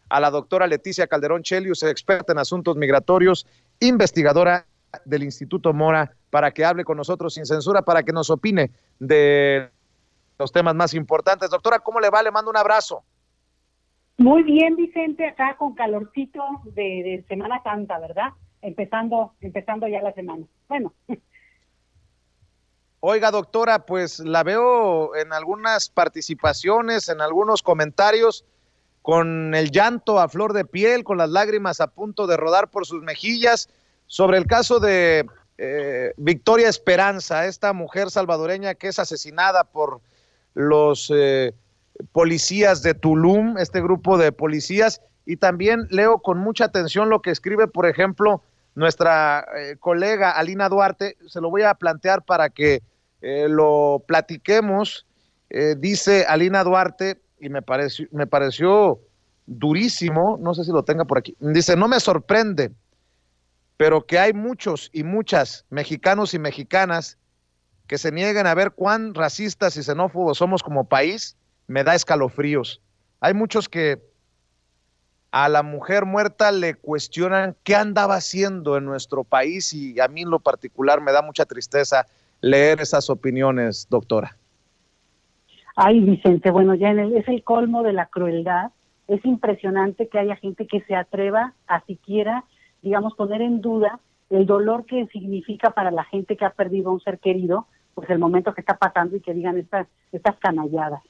a la doctora Leticia Calderón Chelius, experta en asuntos migratorios, investigadora del Instituto Mora, para que hable con nosotros sin censura, para que nos opine de los temas más importantes. Doctora, ¿cómo le va? Le mando un abrazo. Muy bien, Vicente, acá con calorcito de Semana Santa, ¿verdad? Empezando ya la semana. Bueno. Oiga, doctora, pues la veo en algunas participaciones, en algunos comentarios, con el llanto a flor de piel, con las lágrimas a punto de rodar por sus mejillas, sobre el caso de Victoria Esperanza, esta mujer salvadoreña que es asesinada por los policías de Tulum, este grupo de policías, y también leo con mucha atención lo que escribe, por ejemplo, nuestra colega Alina Duarte. Se lo voy a plantear para que lo platiquemos. Dice Alina Duarte, y me pareció durísimo, no sé si lo tenga por aquí, dice: no me sorprende, pero que hay muchos y muchas mexicanos y mexicanas que se nieguen a ver cuán racistas y xenófobos somos como país, me da escalofríos. Hay muchos que a la mujer muerta le cuestionan qué andaba haciendo en nuestro país, y a mí en lo particular me da mucha tristeza leer esas opiniones, doctora. Ay, Vicente, bueno, ya es el colmo de la crueldad. Es impresionante que haya gente que se atreva a siquiera, digamos, poner en duda el dolor que significa para la gente que ha perdido a un ser querido, pues el momento que está pasando, y que digan estas canalladas.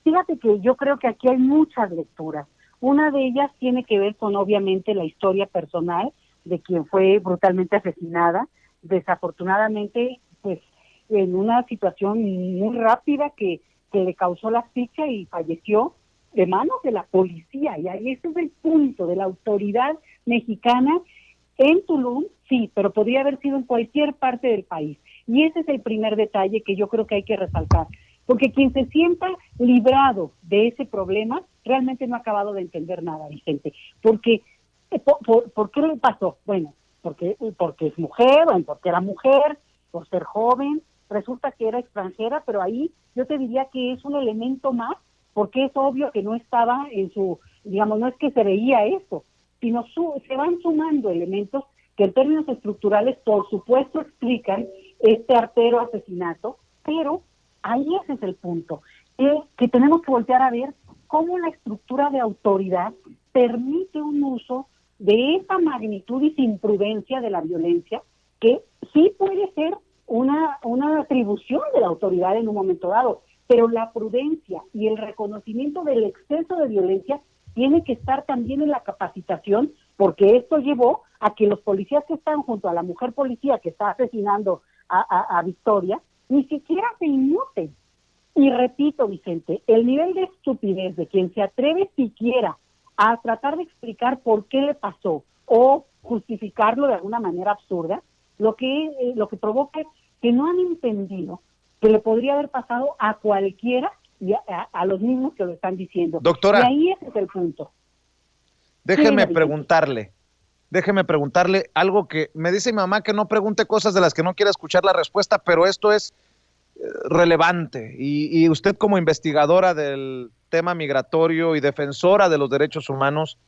Fíjate que yo creo que aquí hay muchas lecturas. Una de ellas tiene que ver con, obviamente, la historia personal de quien fue brutalmente asesinada, desafortunadamente, pues, en una situación muy rápida que le causó la asfixia y falleció de manos de la policía. Y ahí ese es el punto de la autoridad mexicana en Tulum, sí, pero podría haber sido en cualquier parte del país. Y ese es el primer detalle que yo creo que hay que resaltar. Porque quien se sienta librado de ese problema realmente no ha acabado de entender nada, Vicente. Porque, ¿por qué le pasó? Bueno, porque es mujer, o porque era mujer, por ser joven, resulta que era extranjera, pero ahí yo te diría que es un elemento más, porque es obvio que no estaba en su, digamos, no es que se veía eso, sino se van sumando elementos que en términos estructurales, por supuesto, explican este artero asesinato, pero ahí ese es el punto, que tenemos que voltear a ver cómo la estructura de autoridad permite un uso de esa magnitud y sin prudencia de la violencia, que sí puede ser una atribución de la autoridad en un momento dado, pero la prudencia y el reconocimiento del exceso de violencia tiene que estar también en la capacitación, porque esto llevó a que los policías que están junto a la mujer policía que está asesinando a Victoria, ni siquiera se inmuten. Y repito, Vicente, el nivel de estupidez de quien se atreve siquiera a tratar de explicar por qué le pasó o justificarlo de alguna manera absurda, lo que provoca es que no han entendido que le podría haber pasado a cualquiera y a los mismos que lo están diciendo. Doctora, y ahí ese es el punto. Déjeme preguntarle algo que me dice mi mamá, que no pregunte cosas de las que no quiera escuchar la respuesta, pero esto es relevante, y usted, como investigadora del tema migratorio y defensora de los derechos humanos,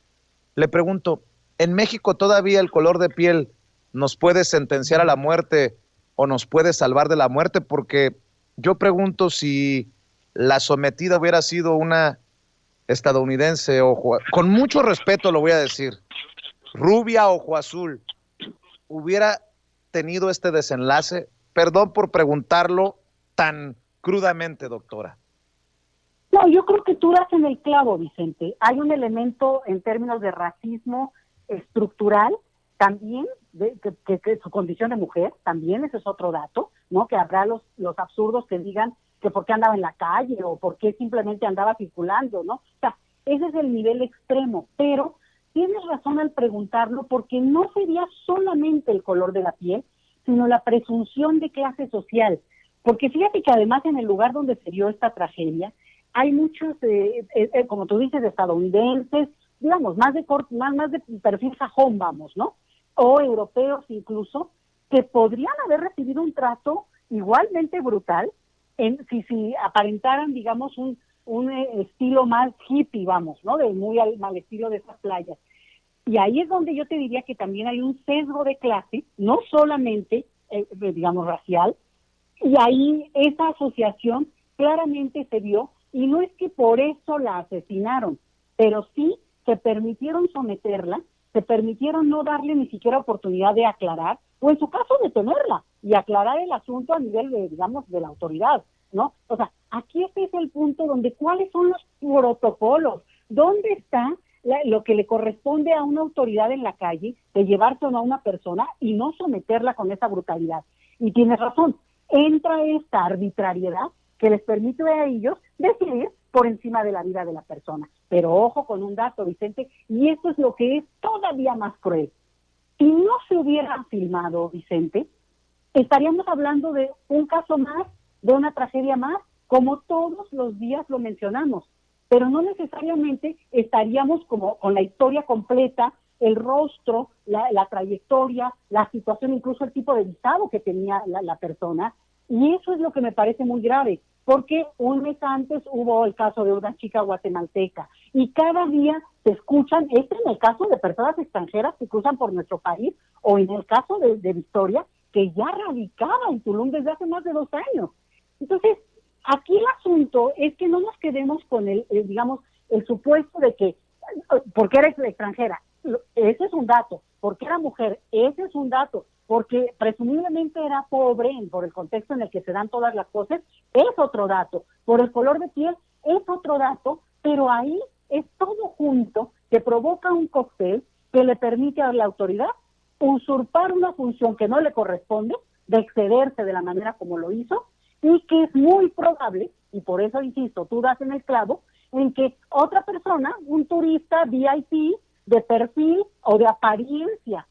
le pregunto: ¿en México todavía el color de piel nos puede sentenciar a la muerte o nos puede salvar de la muerte? Porque yo pregunto, si la sometida hubiera sido una estadounidense, con mucho respeto lo voy a decir, rubia, ojo azul, ¿hubiera tenido este desenlace? Perdón por preguntarlo tan crudamente, doctora. No, yo creo que tú das en el clavo, Vicente. Hay un elemento en términos de racismo estructural también, que su condición de mujer, también ese es otro dato, ¿no? Que habrá los absurdos que digan que por qué andaba en la calle o por qué simplemente andaba circulando, ¿no? O sea, ese es el nivel extremo, pero tienes razón al preguntarlo, porque no sería solamente el color de la piel, sino la presunción de clase social. Porque fíjate que además en el lugar donde se dio esta tragedia, hay muchos, como tú dices, estadounidenses, digamos, más de perfil sajón, vamos, ¿no? O europeos incluso, que podrían haber recibido un trato igualmente brutal si aparentaran, digamos, estilo más hippie, vamos, ¿no? De muy al estilo de esas playas. Y ahí es donde yo te diría que también hay un sesgo de clase, no solamente, digamos, racial, y ahí esa asociación claramente se vio, y no es que por eso la asesinaron, pero sí se permitieron someterla, se permitieron no darle ni siquiera oportunidad de aclarar, o en su caso detenerla y aclarar el asunto a nivel de, digamos, de la autoridad, ¿no? O sea, aquí este es el punto donde cuáles son los protocolos, dónde está lo que le corresponde a una autoridad en la calle de llevarse o no a una persona y no someterla con esa brutalidad. Y tienes razón, entra esta arbitrariedad que les permite a ellos decidir por encima de la vida de la persona. Pero ojo con un dato, Vicente, y esto es lo que es todavía más cruel. Si no se hubiera filmado, Vicente, estaríamos hablando de un caso más, de una tragedia más, como todos los días lo mencionamos, pero no necesariamente estaríamos como con la historia completa, el rostro, la trayectoria, la situación, incluso el tipo de visado que tenía la persona, y eso es lo que me parece muy grave, porque un mes antes hubo el caso de una chica guatemalteca, y cada día se escuchan, en el caso de personas extranjeras que cruzan por nuestro país, o en el caso de Victoria, que ya radicaba en Tulum desde hace más de 2 años. Entonces, aquí el asunto es que no nos quedemos con digamos, el supuesto de que, porque eres extranjera, ese es un dato, porque era mujer, ese es un dato, porque presumiblemente era pobre por el contexto en el que se dan todas las cosas, es otro dato, por el color de piel es otro dato, pero ahí es todo junto que provoca un cóctel que le permite a la autoridad usurpar una función que no le corresponde, de excederse de la manera como lo hizo, y que es muy probable, y por eso insisto, tú das en el clavo, en que otra persona, un turista VIP de perfil o de apariencia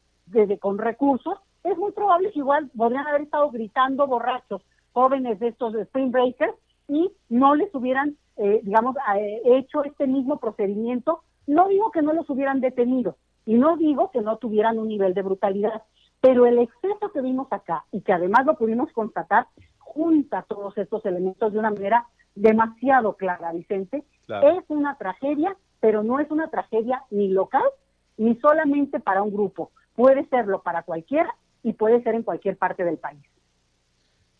con recursos, es muy probable que igual podrían haber estado gritando borrachos, jóvenes de estos Spring Breakers, y no les hubieran, hecho este mismo procedimiento. No digo que no los hubieran detenido, y no digo que no tuvieran un nivel de brutalidad, pero el exceso que vimos acá, y que además lo pudimos constatar, junta todos estos elementos de una manera demasiado clara, Vicente. Claro. Es una tragedia, pero no es una tragedia ni local, ni solamente para un grupo. Puede serlo para cualquiera y puede ser en cualquier parte del país.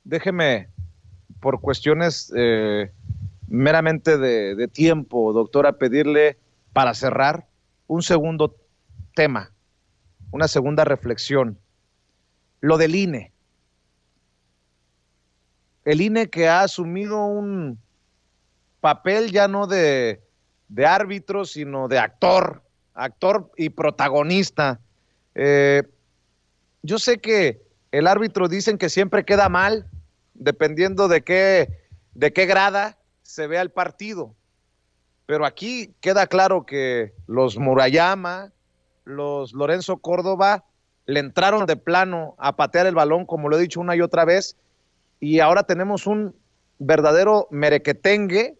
Déjeme, por cuestiones meramente de tiempo, doctora, pedirle para cerrar un segundo tema, una segunda reflexión. Lo del INE. El INE que ha asumido un papel ya no de árbitro, sino de actor y protagonista. Yo sé que el árbitro dicen que siempre queda mal, dependiendo de qué grada se vea el partido. Pero aquí queda claro que los Murayama, los Lorenzo Córdoba, le entraron de plano a patear el balón, como lo he dicho una y otra vez, y ahora tenemos un verdadero merequetengue,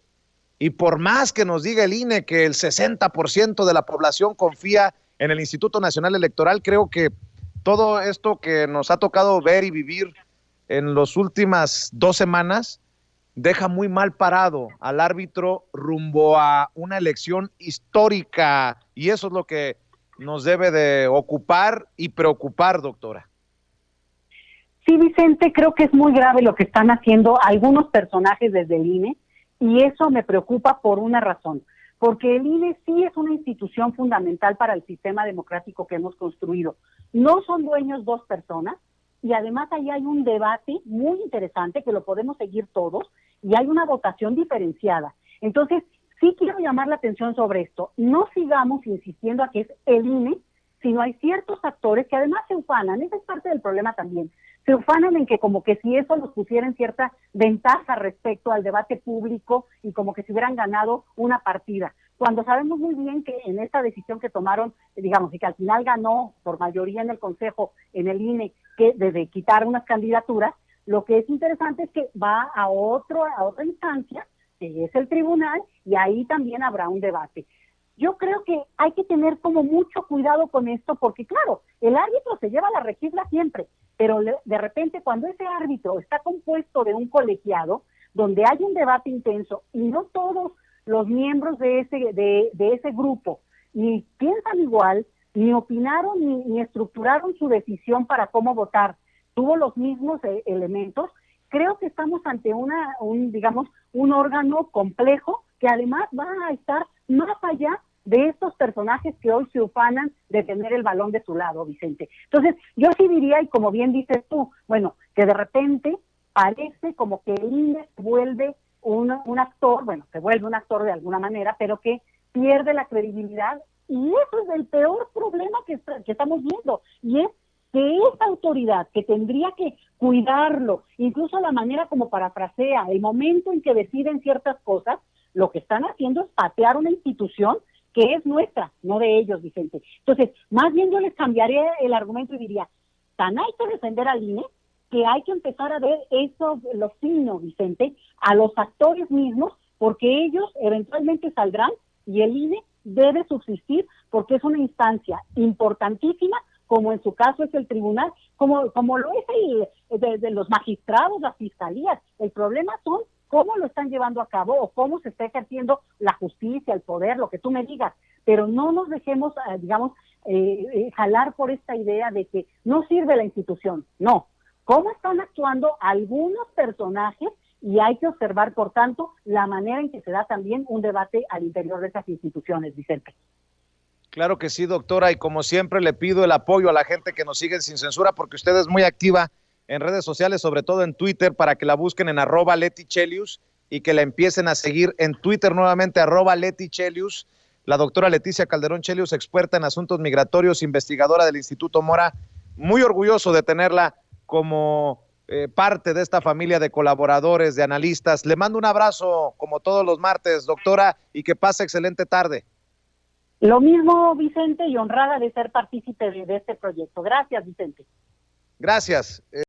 y por más que nos diga el INE que el 60% de la población confía en el Instituto Nacional Electoral, creo que todo esto que nos ha tocado ver y vivir en las últimas 2 semanas deja muy mal parado al árbitro rumbo a una elección histórica, y eso es lo que nos debe de ocupar y preocupar, doctora. Sí, Vicente, creo que es muy grave lo que están haciendo algunos personajes desde el INE, y eso me preocupa por una razón, porque el INE sí es una institución fundamental para el sistema democrático que hemos construido. No son dueños 2 personas, y además ahí hay un debate muy interesante que lo podemos seguir todos, y hay una votación diferenciada. Entonces, sí quiero llamar la atención sobre esto. No sigamos insistiendo a que es el INE, sino hay ciertos actores que además se ufanan, esa es parte del problema también, se ufanan en que como que si eso los pusiera en cierta ventaja respecto al debate público y como que si hubieran ganado una partida, cuando sabemos muy bien que en esta decisión que tomaron, digamos, y que al final ganó por mayoría en el Consejo, en el INE, que de quitar unas candidaturas, lo que es interesante es que va a otra instancia, que es el tribunal, y ahí también habrá un debate. Yo creo que hay que tener como mucho cuidado con esto, porque claro, el árbitro se lleva la rechifla siempre, pero de repente cuando ese árbitro está compuesto de un colegiado, donde hay un debate intenso y no todos los miembros de ese grupo ni piensan igual, ni opinaron, ni estructuraron su decisión para cómo votar, tuvo los mismos elementos, creo que estamos ante un órgano complejo que además va a estar más allá de estos personajes que hoy se ufanan de tener el balón de su lado, Vicente. Entonces, yo sí diría, y como bien dices tú, bueno, que de repente parece como que el INE se vuelve un actor, bueno, se vuelve un actor de alguna manera, pero que pierde la credibilidad, y eso es el peor problema que estamos viendo, y es que esa autoridad que tendría que cuidarlo, incluso la manera como parafrasea, el momento en que deciden ciertas cosas, lo que están haciendo es patear una institución que es nuestra, no de ellos, Vicente. Entonces, más bien yo les cambiaría el argumento y diría, tan hay que defender al INE, que hay que empezar a ver eso, los signos, Vicente, a los actores mismos, porque ellos eventualmente saldrán y el INE debe subsistir porque es una instancia importantísima, como en su caso es el tribunal, como lo es de los magistrados, las fiscalías. El problema son cómo lo están llevando a cabo o cómo se está ejerciendo la justicia, el poder, lo que tú me digas, pero no nos dejemos, jalar por esta idea de que no sirve la institución, no. ¿Cómo están actuando algunos personajes? Y hay que observar, por tanto, la manera en que se da también un debate al interior de esas instituciones, Vicente. Claro que sí, doctora, y como siempre le pido el apoyo a la gente que nos sigue sin censura, porque usted es muy activa en redes sociales, sobre todo en Twitter, para que la busquen en @LetiChelius y que la empiecen a seguir en Twitter nuevamente, @LetiChelius. La doctora Leticia Calderón Chelius, experta en asuntos migratorios, investigadora del Instituto Mora, muy orgulloso de tenerla como parte de esta familia de colaboradores, de analistas. Le mando un abrazo como todos los martes, doctora, y que pase excelente tarde. Lo mismo, Vicente, y honrada de ser partícipe de este proyecto. Gracias, Vicente. Gracias.